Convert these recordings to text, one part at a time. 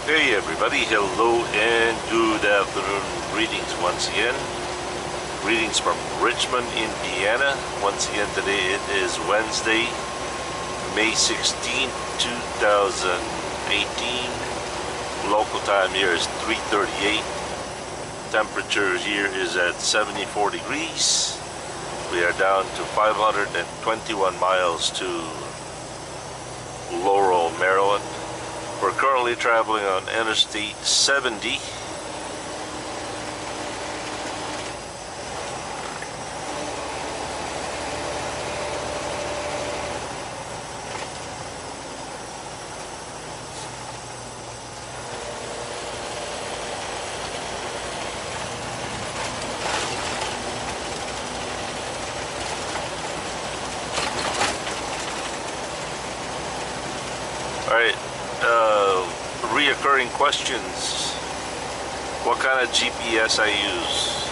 Hey everybody, hello and good afternoon. Greetings once again. Greetings from Richmond, Indiana. Once again, today it is Wednesday, May 16th, 2018. Local time here is 3:38. Temperature here is at 74 degrees. We are down to 521 miles to Laurel, Maryland. We're currently traveling on Interstate 70. Alright, reoccurring questions. What kind of GPS I use?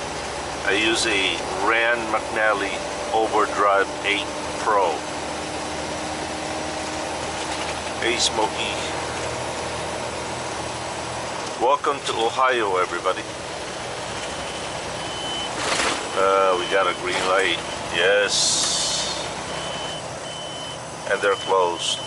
I use a Rand McNally Overdrive 8 Pro. Hey Smokey. Welcome to Ohio, everybody. We got a green light. Yes. And they're closed.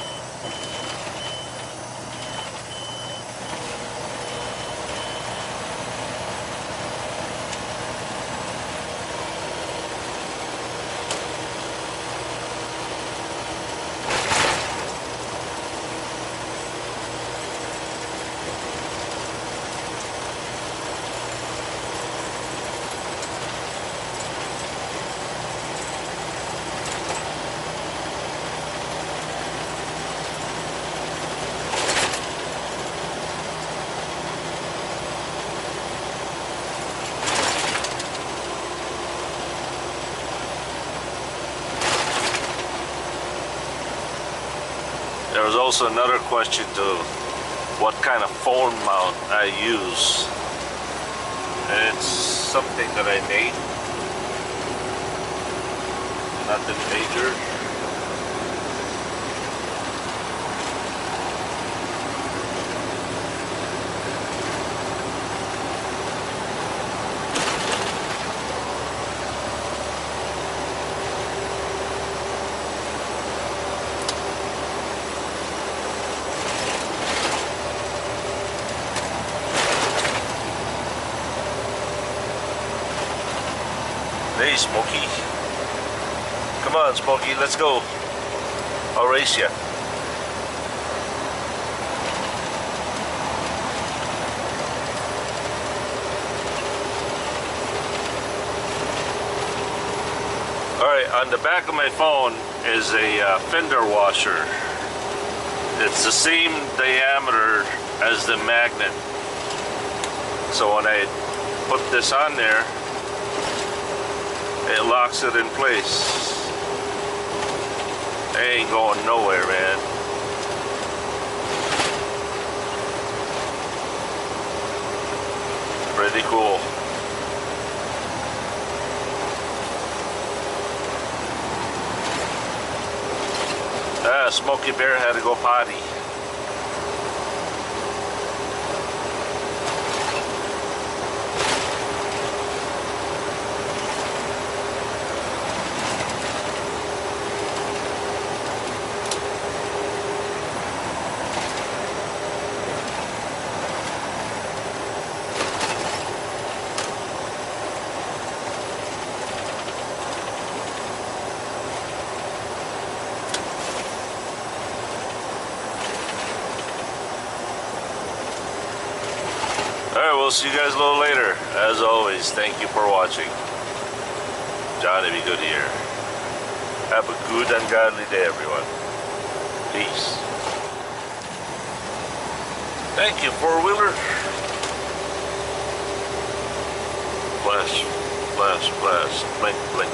There was also another question to what kind of phone mount I use. It's something that I made. Nothing major. Hey Smokey. Come on Smokey, let's go. I'll race you. Alright, on the back of my phone is a fender washer. It's the same diameter as the magnet. So when I put this on there, it locks it in place. It ain't going nowhere, man. Pretty cool. Smokey Bear had to go potty. Alright, we'll see you guys a little later. As always, thank you for watching. Johnny be good here. Have a good and godly day, everyone. Peace. Thank you, four-wheeler. Flash, flash, flash, blink, blink.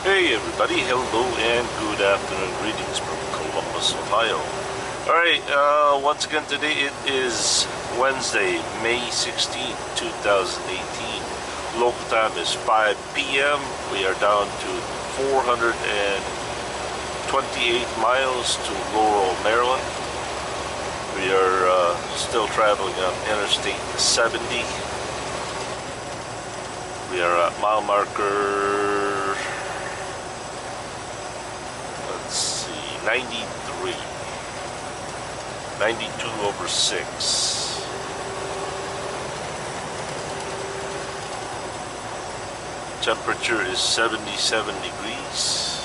Hey everybody, hello and good afternoon. Greetings from Columbus, Ohio. Alright, once again today it is Wednesday, May 16th, 2018. Local time is 5 p.m. We are down to 428 miles to Laurel, Maryland. We are still traveling on Interstate 70. We are at mile marker, let's see, 93, 92/6. Temperature is 77 degrees.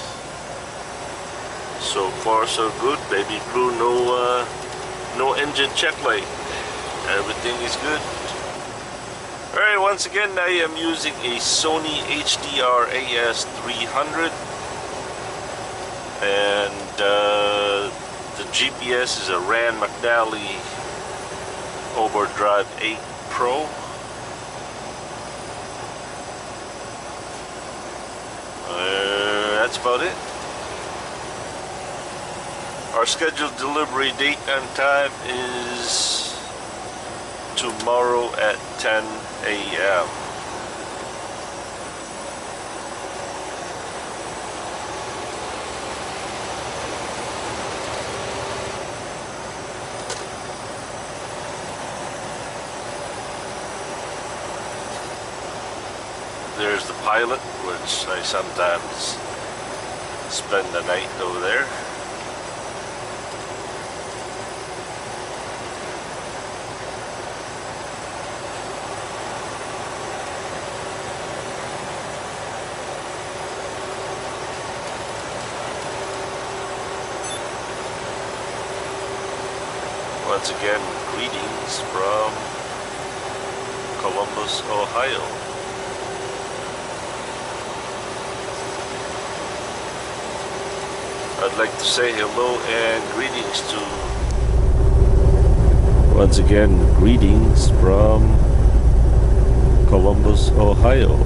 So far so good, baby blue. No engine check light. Everything is good. Alright, once again I am using a Sony HDR AS300 and the GPS is a Rand McNally Overdrive 8 Pro. That's about it. Our scheduled delivery date and time is tomorrow at 10 a.m. There's the pilot, which I sometimes spend the night over there. Once again, greetings from Columbus, Ohio. I'd like to say hello and greetings to... Once again, greetings from Columbus, Ohio.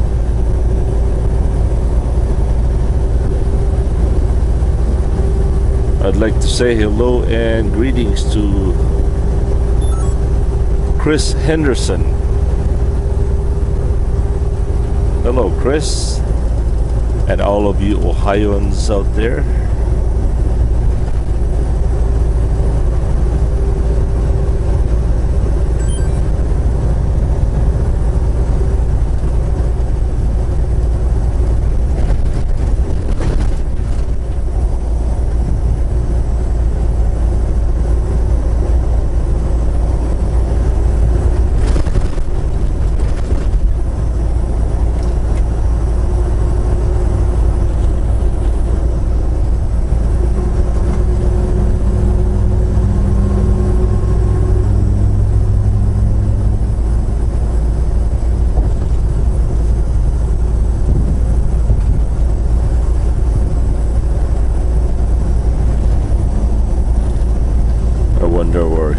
I'd like to say hello and greetings to Chris Henderson. Hello, Chris, and all of you Ohioans out there.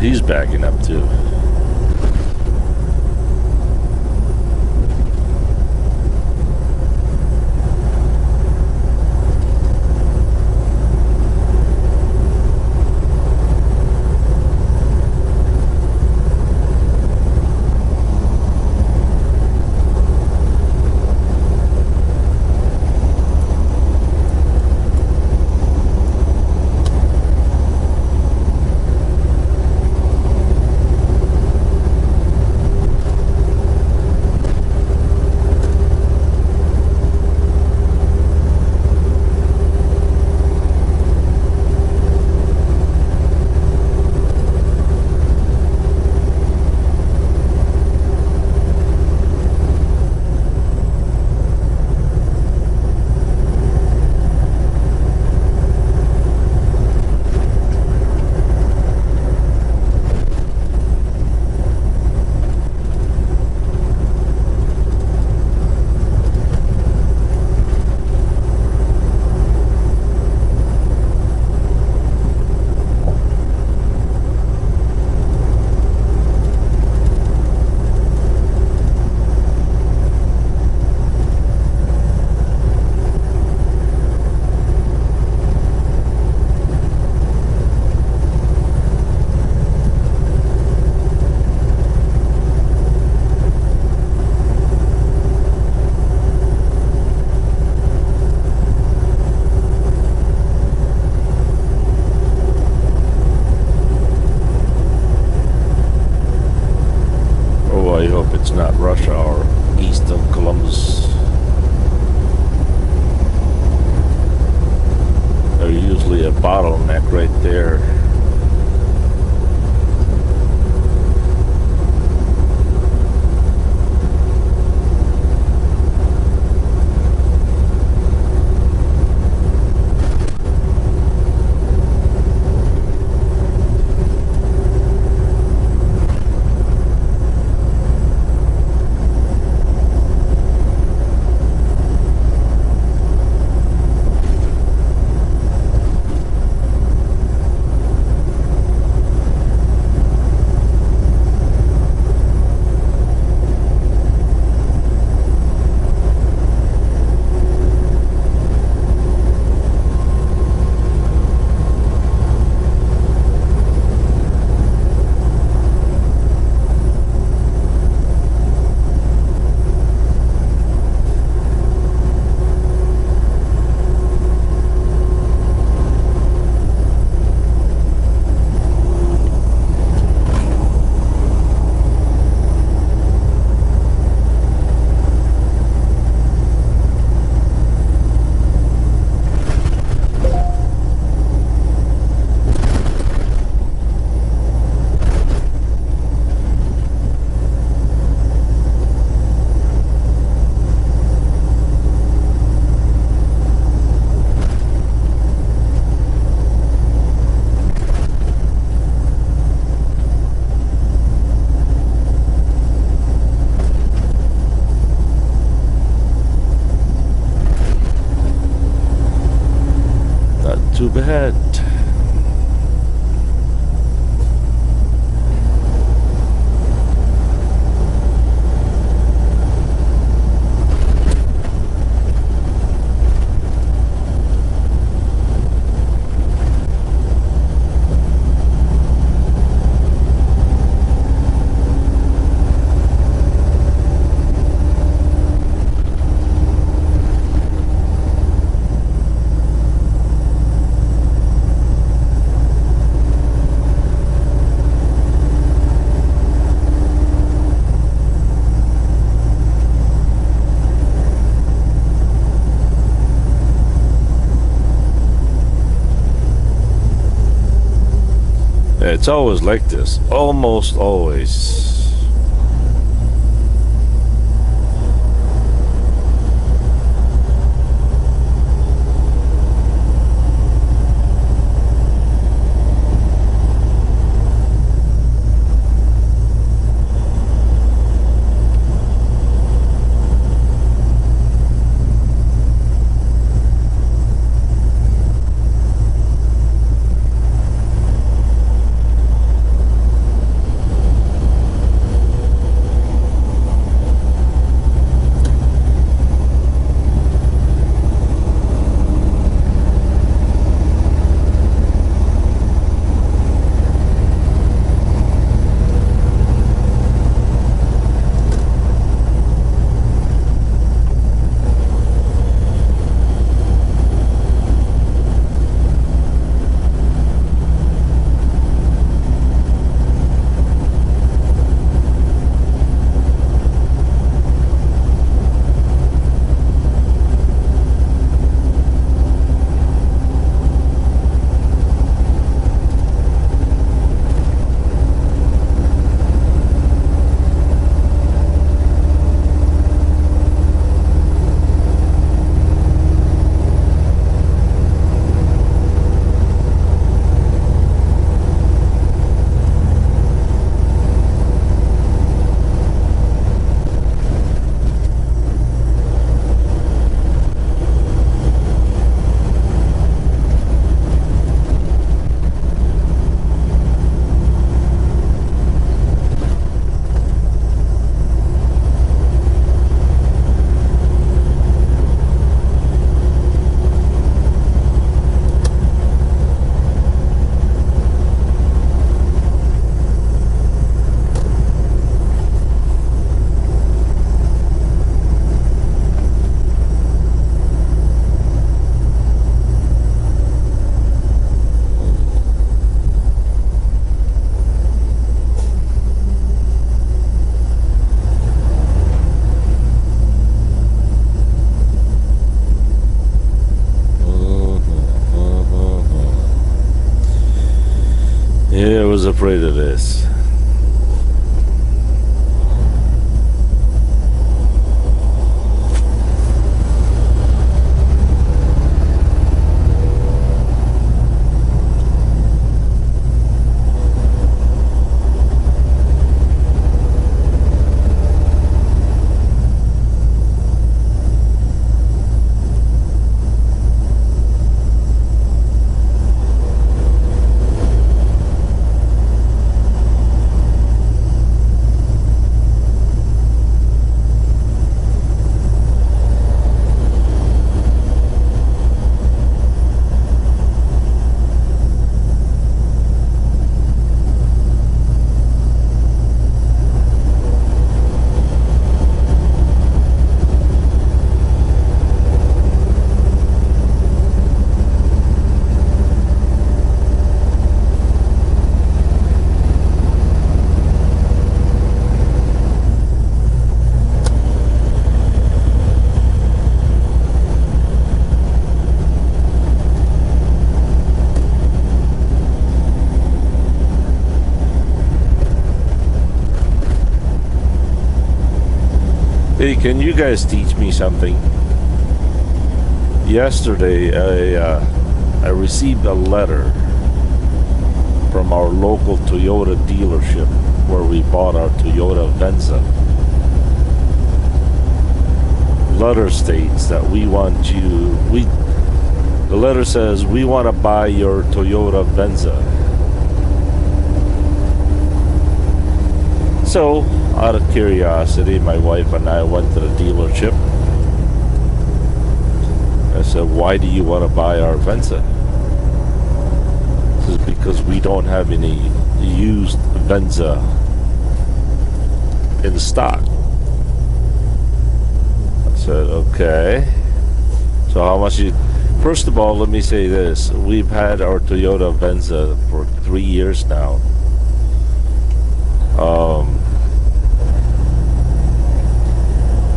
He's backing up too. right there. Too bad. It's always like this, almost always. was afraid of this. Hey, can you guys teach me something? Yesterday, I received a letter from our local Toyota dealership where we bought our Toyota Venza. Letter states that we want you. The letter says we want to buy your Toyota Venza. So, out of curiosity, my wife and I went to the dealership. I said, why do you want to buy our Venza? This is because we don't have any used Venza in stock. I said, okay. So how much you... First of all, let me say this. We've had our Toyota Venza for 3 years now.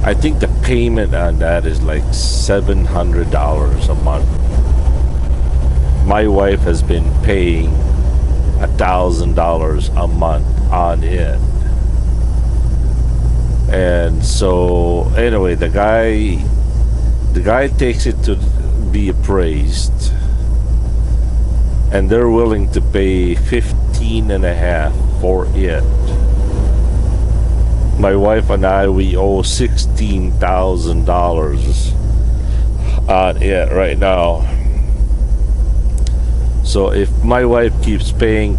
I think the payment on that is like $700 a month. My wife has been paying $1,000 a month on it. And so anyway, the guy takes it to be appraised, and they're willing to pay $15,500 for it. My wife and I, we owe $16,000 on it right now. So if my wife keeps making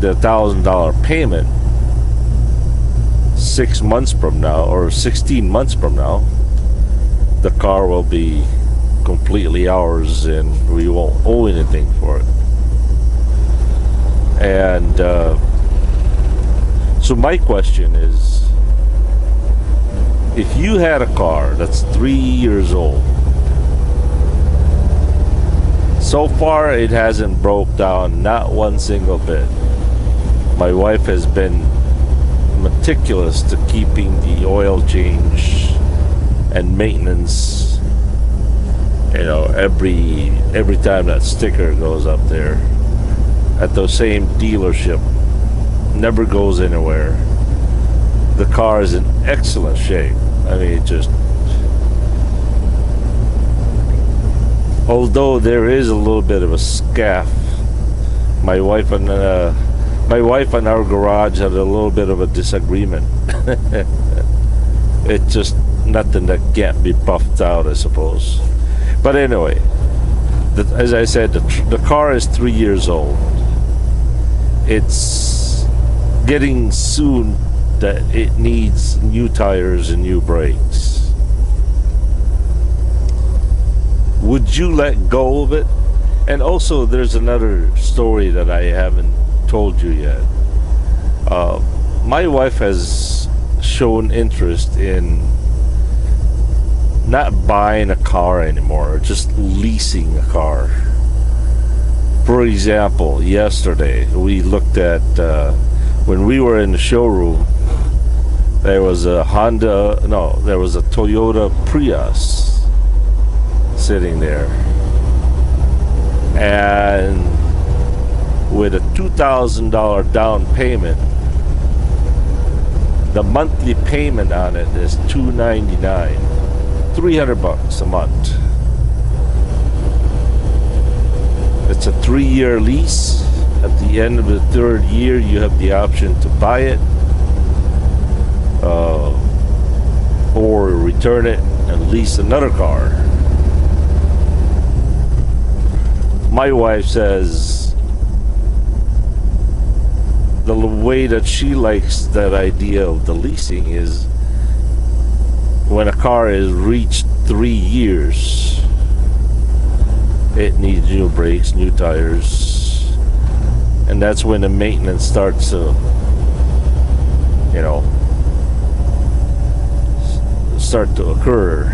the $1,000 payment 6 months from now or 16 months from now, the car will be completely ours and we won't owe anything for it. And so my question is, if you had a car that's 3 years old, so far it hasn't broke down, not one single bit. My wife has been meticulous to keeping the oil change and maintenance, you know, every time that sticker goes up there at the same dealership. Never goes anywhere. The car is in excellent shape. I mean, it just, although there is a little bit of a scaff, my wife and our garage had a little bit of a disagreement. It's just nothing that can't be buffed out, I suppose. But anyway, as I said, the car is 3 years old. It's getting soon that it needs new tires and new brakes. Would you let go of it? And also, there's another story that I haven't told you yet. My wife has shown interest in not buying a car anymore, just leasing a car. For example, yesterday we looked at, when we were in the showroom, there was a Toyota Prius sitting there. and with a $2,000 down payment, the monthly payment on it is $299, $300 a month. It's a 3-year lease. At the end of the 3rd year, you have the option to buy it or return it and lease another car. My wife says the way that she likes that idea of the leasing is when a car has reached 3 years, it needs new brakes, new tires, and that's when the maintenance starts to, start to occur.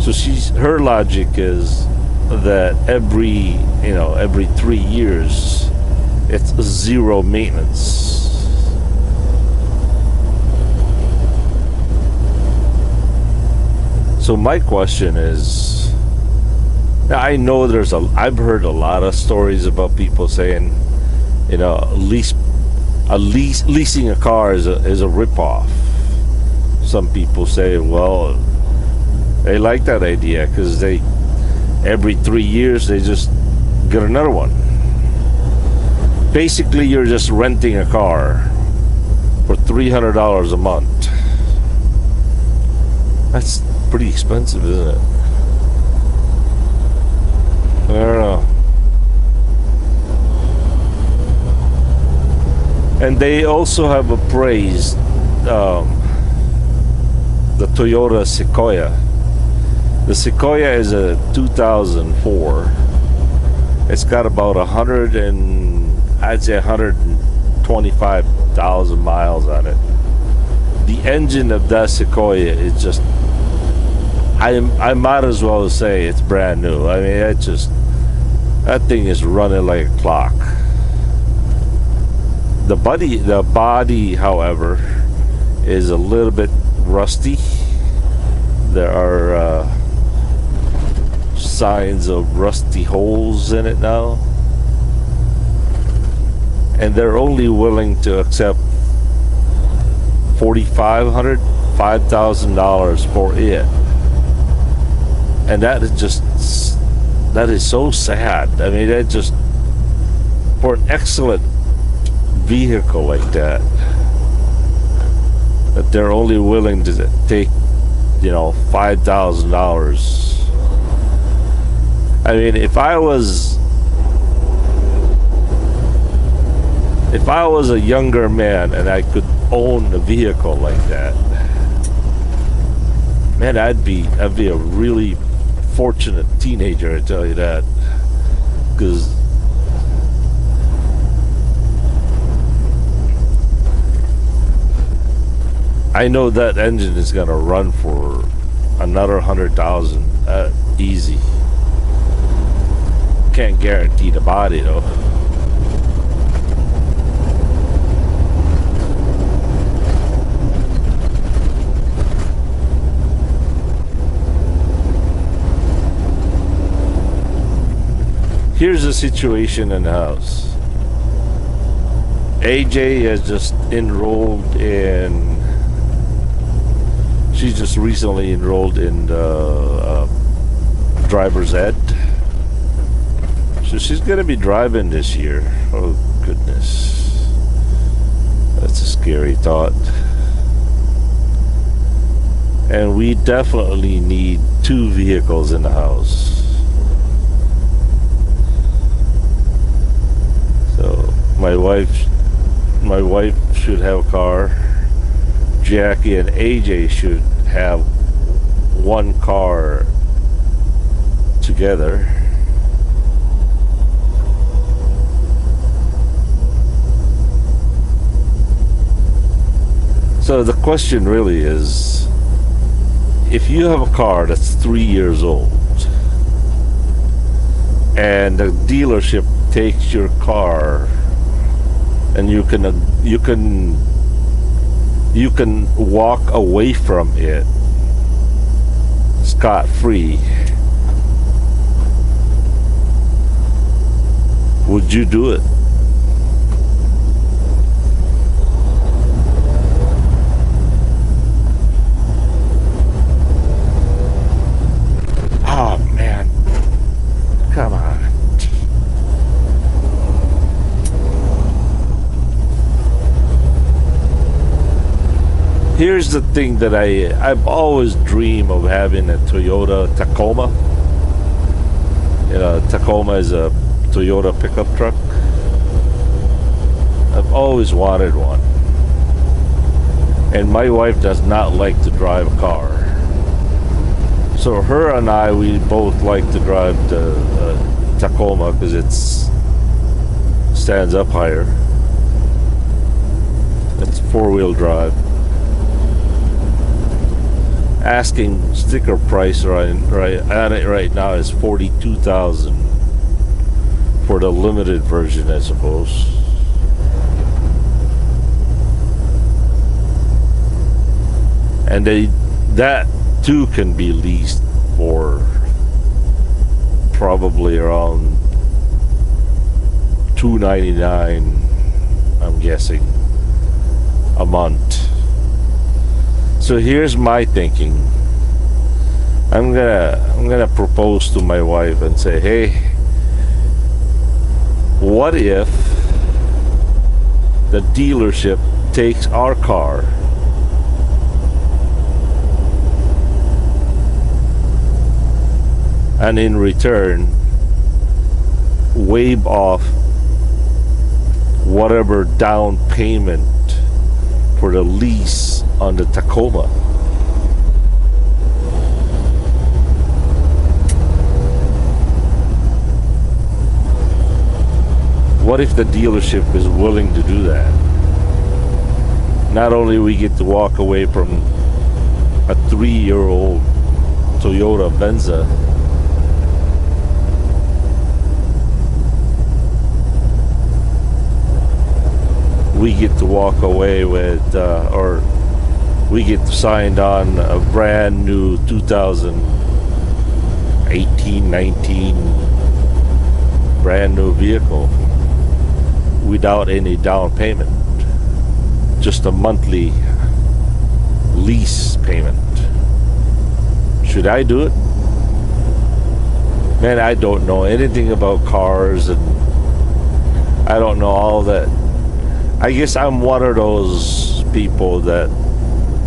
So her logic is that every 3 years it's zero maintenance. So my question is, I know I've heard a lot of stories about people saying, leasing a car is a ripoff. Some people say, well, they like that idea because every 3 years they just get another one. Basically, you're just renting a car for $300 a month. That's pretty expensive, isn't it? I don't know. And they also have appraised the Toyota Sequoia. The Sequoia is a 2004. It's got about 125,000 miles on it. The engine of that Sequoia is just, I might as well say it's brand new. I mean, that thing is running like a clock. The body, however, is a little bit rusty. There are signs of rusty holes in it now, and they're only willing to accept $4,500 for it, and that is so sad. I mean, that just, for an excellent vehicle like that they're only willing to take $5,000. I mean, if I was a younger man and I could own a vehicle like that, man, I'd be a really fortunate teenager, I tell you that. Because I know that engine is gonna run for another 100,000 easy. Can't guarantee the body though. Here's the situation in the house. AJ has just enrolled in. She just recently enrolled in driver's ed. So she's going to be driving this year. Oh, goodness. That's a scary thought. And we definitely need 2 vehicles in the house. So my wife should have a car. Jackie and AJ should have one car together. So the question really is, if you have a car that's 3 years old and the dealership takes your car and you can walk away from it scot-free, Would you do it? Oh man, come on. Here's the thing that I've always dreamed of having a Toyota Tacoma. You know, Tacoma is a Toyota pickup truck. I've always wanted one. And my wife does not like to drive a car. So her and I, we both like to drive the Tacoma because it's stands up higher. It's four-wheel drive. Asking sticker price right now is $42,000 for the limited version, I suppose. And that too can be leased for probably around $299, I'm guessing, a month. So here's my thinking. I'm gonna propose to my wife and say, hey, what if the dealership takes our car and in return waive off whatever down payment for the lease on the Tacoma? What if the dealership is willing to do that? Not only we get to walk away from a 3-year-old Toyota Venza, we get to walk away with, or we get signed on a brand new 2018-19 brand new vehicle without any down payment, just a monthly lease payment. Should I do it? Man, I don't know anything about cars, and I don't know all that. I guess I'm one of those people that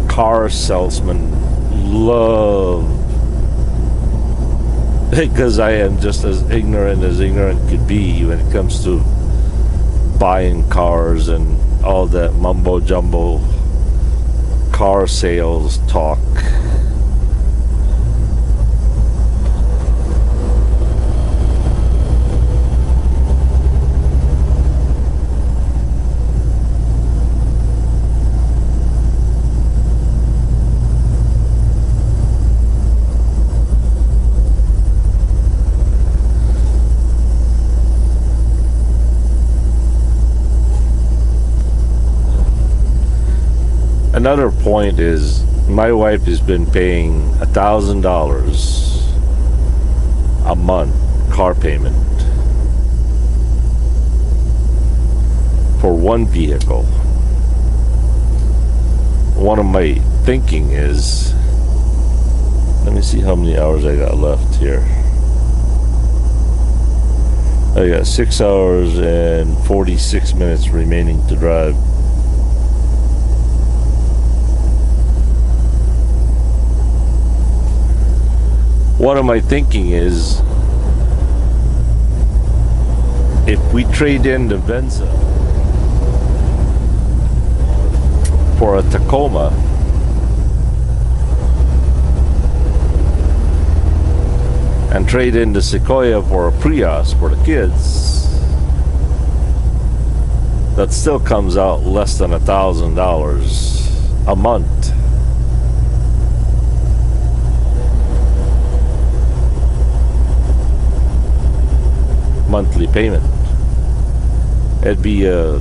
car salesmen love, because I am just as ignorant could be when it comes to buying cars and all that mumbo jumbo car sales talk. Another point is, my wife has been paying $1,000 a month car payment for one vehicle. One of my thinking is, let me see how many hours I got left here. I got 6 hours and 46 minutes remaining to drive. What am I thinking is, if we trade in the Venza for a Tacoma, and trade in the Sequoia for a Prius for the kids, that still comes out less than $1,000 a month. Monthly payment. It'd be about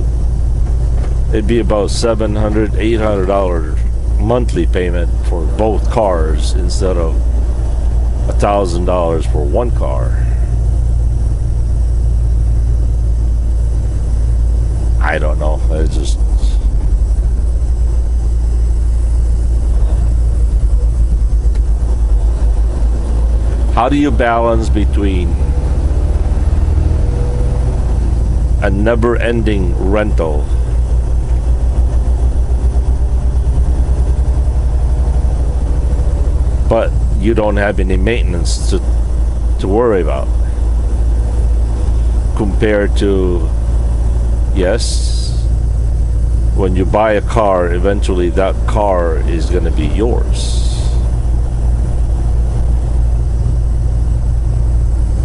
$700-800 monthly payment for both cars instead of $1,000 for one car. I don't know. It's just. How do you balance between a never-ending rental but you don't have any maintenance to worry about, compared to, yes, when you buy a car, eventually that car is going to be yours.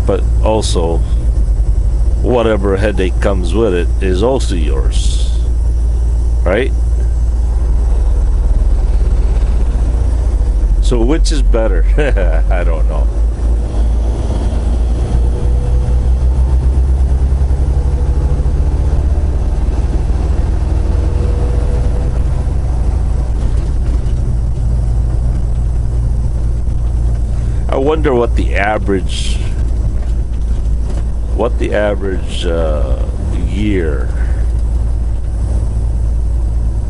But also, whatever headache comes with it is also yours, right? So which is better? I don't know. I wonder what the average year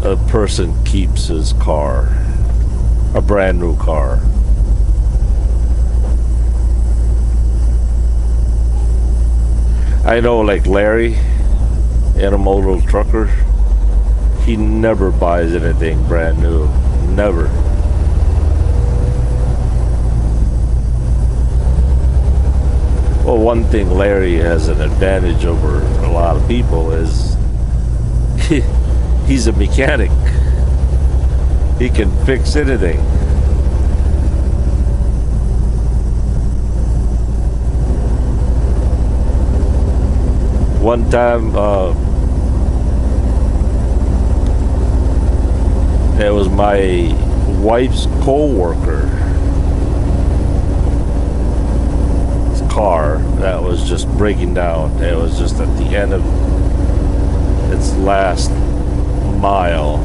a person keeps his car, a brand new car. I know, like Larry, intermodal trucker, he never buys anything brand new, never. Well, one thing Larry has an advantage over a lot of people is he's a mechanic. He can fix anything. One time, it was my wife's co-worker. Car that was just breaking down. It was just at the end of its last mile,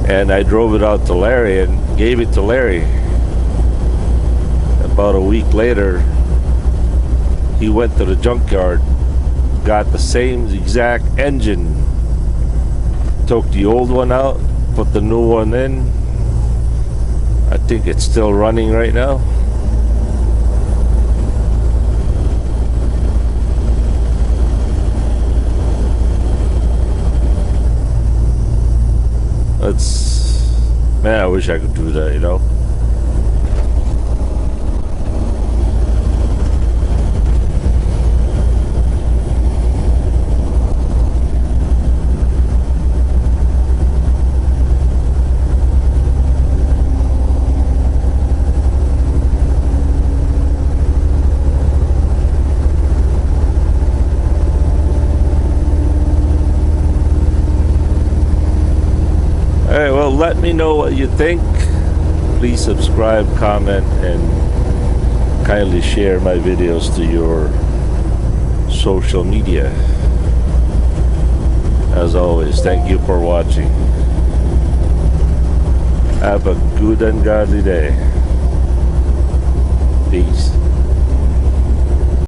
and I drove it out to Larry and gave it to Larry. About a week later, he went to the junkyard, got the same exact engine, took the old one out, put the new one in. I think it's still running right now. Man, I wish I could do that, you know. Alright, well, let me know what you think. Please subscribe, comment, and kindly share my videos to your social media. As always, thank you for watching. Have a good and godly day. Peace.